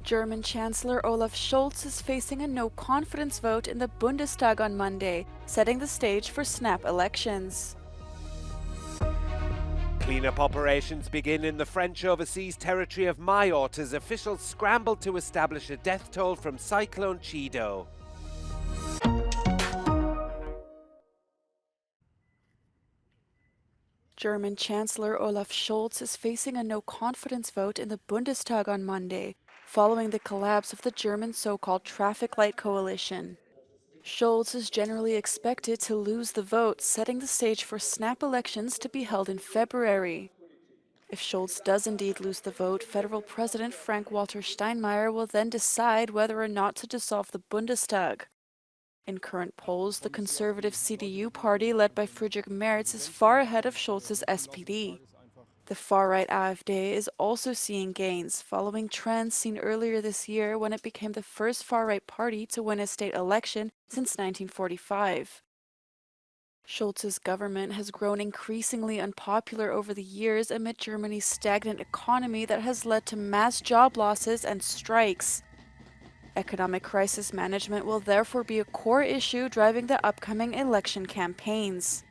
German Chancellor Olaf Scholz is facing a no-confidence vote in the Bundestag on Monday, setting the stage for snap elections. Cleanup operations begin in the French overseas territory of Mayotte as officials scramble to establish a death toll from Cyclone Chido. German Chancellor Olaf Scholz is facing a no-confidence vote in the Bundestag on Monday, following the collapse of the German so-called traffic light coalition. Scholz is generally expected to lose the vote, setting the stage for snap elections to be held in February. If Scholz does indeed lose the vote, Federal President Frank-Walter Steinmeier will then decide whether or not to dissolve the Bundestag. In current polls, the conservative CDU party led by Friedrich Merz is far ahead of Scholz's SPD. The far-right AfD is also seeing gains, following trends seen earlier this year when it became the first far-right party to win a state election since 1945. Scholz's government has grown increasingly unpopular over the years amid Germany's stagnant economy that has led to mass job losses and strikes. Economic crisis management will therefore be a core issue driving the upcoming election campaigns.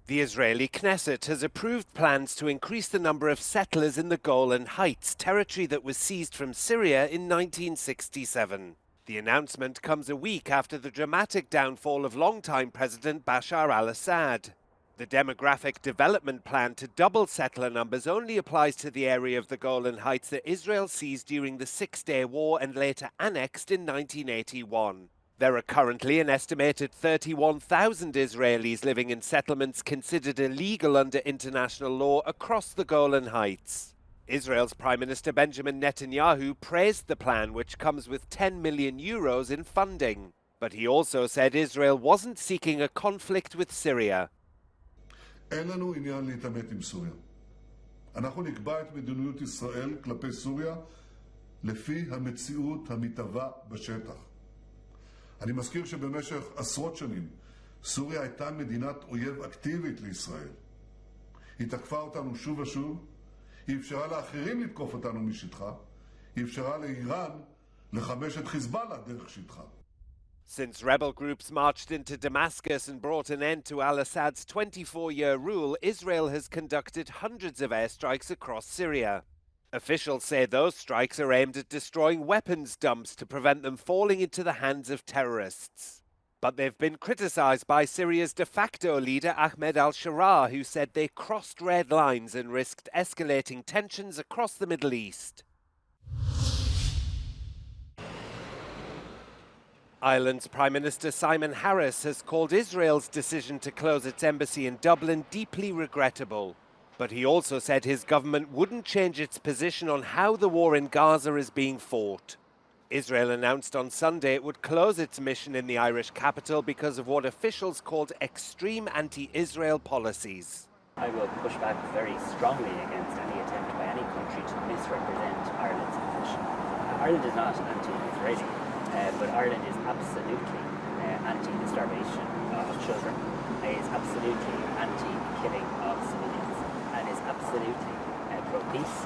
The Israeli Knesset has approved plans to increase the number of settlers in the Golan Heights, territory that was seized from Syria in 1967. The announcement comes a week after the dramatic downfall of longtime President Bashar al-Assad. The demographic development plan to double settler numbers only applies to the area of the Golan Heights that Israel seized during the Six-Day War and later annexed in 1981. There are currently an estimated 31,000 Israelis living in settlements considered illegal under international law across the Golan Heights. Israel's Prime Minister Benjamin Netanyahu praised the plan, which comes with €10 million in funding. But he also said Israel wasn't seeking a conflict with Syria. אין לנו עניין להתעמת עם סוריה. אנחנו נקבע את מדיניות ישראל כלפי סוריה לפי המציאות המתהווה בשטח. אני מזכיר שבמשך עשרות שנים סוריה הייתה מדינת אויב אקטיבית לישראל. היא תקפה אותנו שוב ושוב, היא אפשרה לאחרים לתקוף אותנו משטחה, היא אפשרה לאיראן לחמש את חיזבאללה דרך שטחה. Since rebel groups marched into Damascus and brought an end to al-Assad's 24-year rule, Israel has conducted hundreds of airstrikes across Syria. Officials say those strikes are aimed at destroying weapons dumps to prevent them falling into the hands of terrorists. But they've been criticized by Syria's de facto leader Ahmed al-Sharaa, who said they crossed red lines and risked escalating tensions across the Middle East. Ireland's Prime Minister Simon Harris has called Israel's decision to close its embassy in Dublin deeply regrettable. But he also said his government wouldn't change its position on how the war in Gaza is being fought. Israel announced on Sunday it would close its mission in the Irish capital because of what officials called extreme anti-Israel policies. I will push back very strongly against any attempt by any country to misrepresent Ireland's position. Ireland is not anti-Israeli. But Ireland is absolutely anti the starvation of children, is absolutely anti-killing of civilians, and is absolutely pro-peace,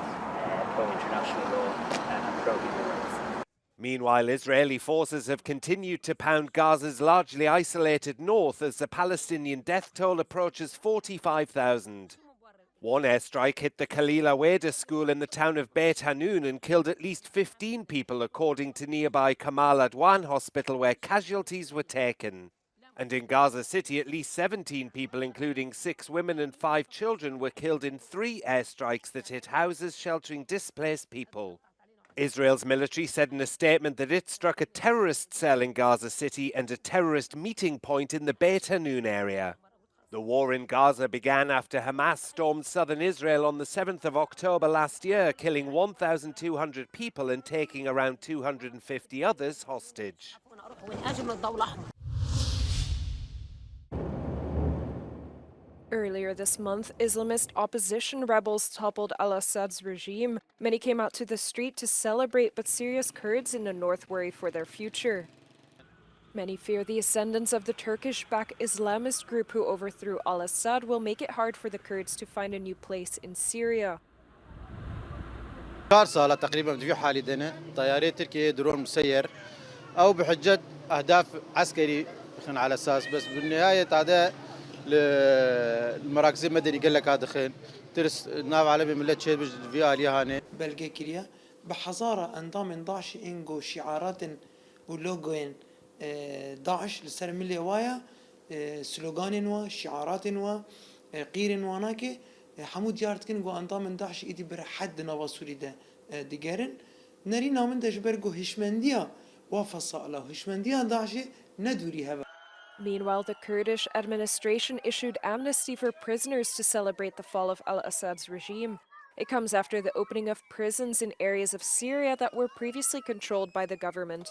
pro-international law, and pro-human rights. Meanwhile, Israeli forces have continued to pound Gaza's largely isolated north as the Palestinian death toll approaches 45,000. One airstrike hit the Khalil Aweda school in the town of Beit Hanun and killed at least 15 people, according to nearby Kamal Adwan Hospital, where casualties were taken. And in Gaza City, at least 17 people, including 6 women and 5 children, were killed in 3 airstrikes that hit houses sheltering displaced people. Israel's military said in a statement that it struck a terrorist cell in Gaza City and a terrorist meeting point in the Beit Hanun area. The war in Gaza began after Hamas stormed southern Israel on the 7th of October last year, killing 1,200 people and taking around 250 others hostage. Earlier this month, Islamist opposition rebels toppled al-Assad's regime. Many came out to the street to celebrate, but serious Kurds in the north worry for their future. Many fear the ascendance of the Turkish-backed Islamist group who overthrew al-Assad will make it hard for the Kurds to find a new place in Syria. صار صار تقريبا في حالي دنا طيارات تركيا درون مسير او بحجه اهداف عسكري على اساس بس بالنهايه هذا المراكز المدني قال لك هذا خين ترس ناف عالمي ملت شيء في هاني بلغي كريا بحزارة انضام داعش انجو شعارات ولوجوين داعش لسر ملي وايا سلوغان و شعارات و قير واناكي حمود ديارت كنجو انضام داعش ايدي بر حد نواسوري ده ديجرن نري نامن دجبرجو هشمنديا وفصاله هشمنديا داعش ندوري هبا. Meanwhile, the Kurdish administration issued amnesty for prisoners to celebrate the fall of al-Assad's regime. It comes after the opening of prisons in areas of Syria that were previously controlled by the government.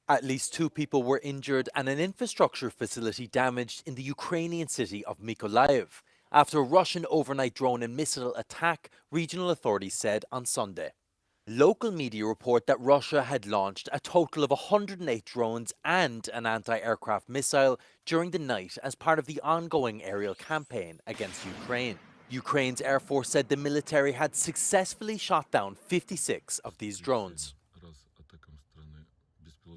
At least 2 people were injured and an infrastructure facility damaged in the Ukrainian city of Mykolaiv after a Russian overnight drone and missile attack, regional authorities said on Sunday. Local media report that Russia had launched a total of 108 drones and an anti-aircraft missile during the night as part of the ongoing aerial campaign against Ukraine. Ukraine's Air Force said the military had successfully shot down 56 of these drones.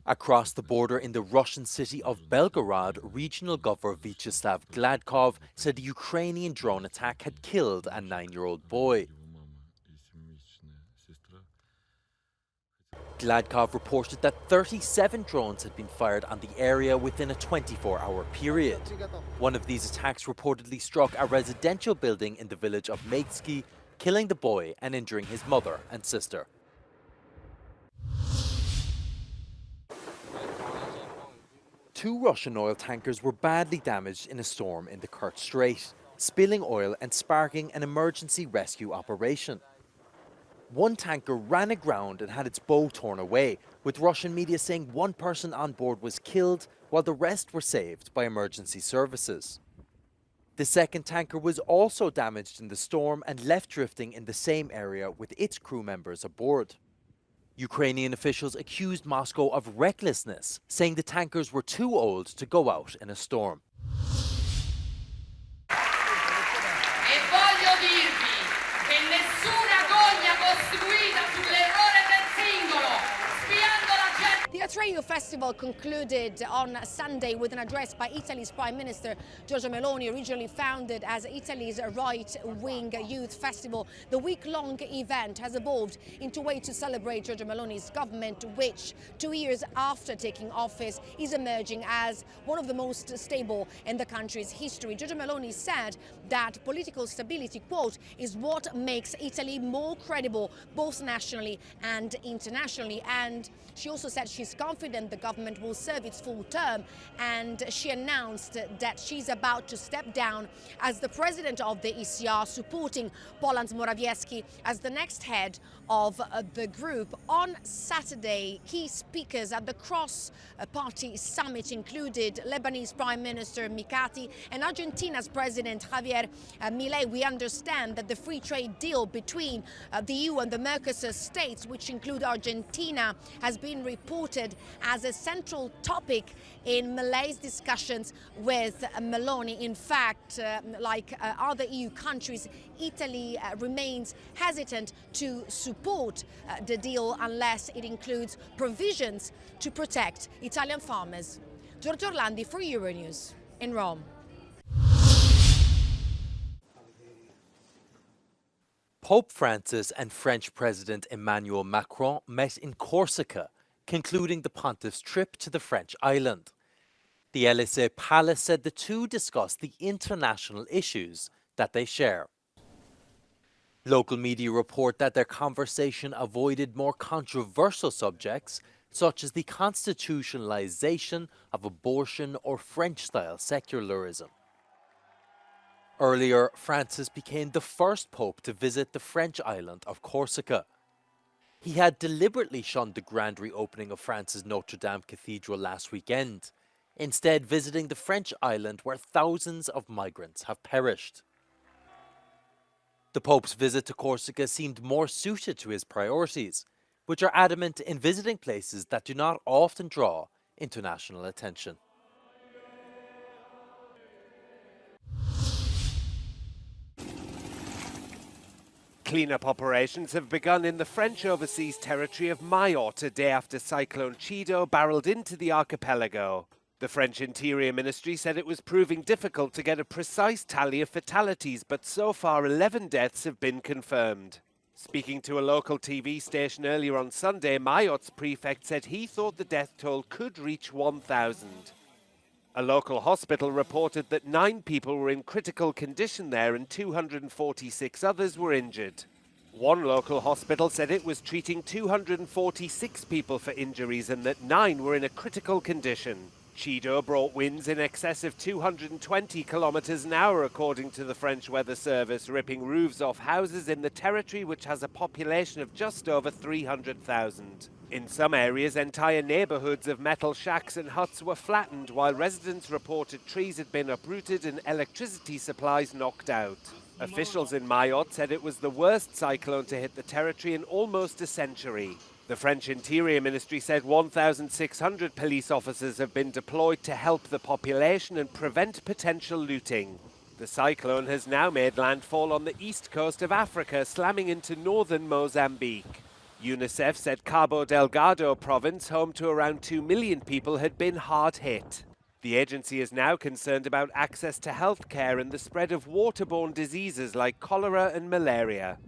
Across the border in the Russian city of Belgorod, regional governor Vyacheslav Gladkov said the Ukrainian drone attack had killed a 9-year-old boy. Gladkov reported that 37 drones had been fired on the area within a 24-hour period. One of these attacks reportedly struck a residential building in the village of Meitsky, killing the boy and injuring his mother and sister. Two Russian oil tankers were badly damaged in a storm in the Kerch Strait, spilling oil and sparking an emergency rescue operation. One tanker ran aground and had its bow torn away, with Russian media saying one person on board was killed while the rest were saved by emergency services. The second tanker was also damaged in the storm and left drifting in the same area with its crew members aboard. Ukrainian officials accused Moscow of recklessness, saying the tankers were too old to go out in a storm. The Atreyu Festival concluded on Sunday with an address by Italy's Prime Minister Giorgia Meloni, originally founded as Italy's right-wing youth festival. The week-long event has evolved into a way to celebrate Giorgia Meloni's government, which 2 years after taking office is emerging as one of the most stable in the country's history. Giorgia Meloni said that political stability, quote, is what makes Italy more credible both nationally and internationally. And she also said she's confident the government will serve its full term, and she announced that she's about to step down as the president of the ECR, supporting Poland Morawiecki as the next head of the group. On Saturday, key speakers at the cross-party summit included Lebanese Prime Minister Mikati and Argentina's President Javier Milei. We understand that the free trade deal between the EU and the Mercosur states, which include Argentina, has been reported as a central topic in Milei's discussions with Meloni. In fact, like other EU countries, Italy remains hesitant to support the deal unless it includes provisions to protect Italian farmers. Giorgio Orlandi for Euronews in Rome. Pope Francis and French President Emmanuel Macron met in Corsica, concluding the pontiff's trip to the French island. The Élysée Palace said the two discussed the international issues that they share. Local media report that their conversation avoided more controversial subjects, such as the constitutionalization of abortion or French-style secularism. Earlier, Francis became the first pope to visit the French island of Corsica. He had deliberately shunned the grand reopening of France's Notre Dame Cathedral last weekend, instead visiting the French island where thousands of migrants have perished. The Pope's visit to Corsica seemed more suited to his priorities, which are adamant in visiting places that do not often draw international attention. Cleanup operations have begun in the French overseas territory of Mayotte a day after Cyclone Chido barreled into the archipelago. The French Interior Ministry said it was proving difficult to get a precise tally of fatalities, but so far 11 deaths have been confirmed. Speaking to a local TV station earlier on Sunday, Mayotte's prefect said he thought the death toll could reach 1,000. A local hospital reported that 9 people were in critical condition there and 246 others were injured. One local hospital said it was treating 246 people for injuries and that 9 were in a critical condition. Chido brought winds in excess of 220 kilometers an hour, according to the French Weather Service, ripping roofs off houses in the territory, which has a population of just over 300,000. In some areas, entire neighborhoods of metal shacks and huts were flattened, while residents reported trees had been uprooted and electricity supplies knocked out. Officials in Mayotte said it was the worst cyclone to hit the territory in almost a century. The French Interior Ministry said 1,600 police officers have been deployed to help the population and prevent potential looting. The cyclone has now made landfall on the east coast of Africa, slamming into northern Mozambique. UNICEF said Cabo Delgado province, home to around 2 million people, had been hard hit. The agency is now concerned about access to health care and the spread of waterborne diseases like cholera and malaria.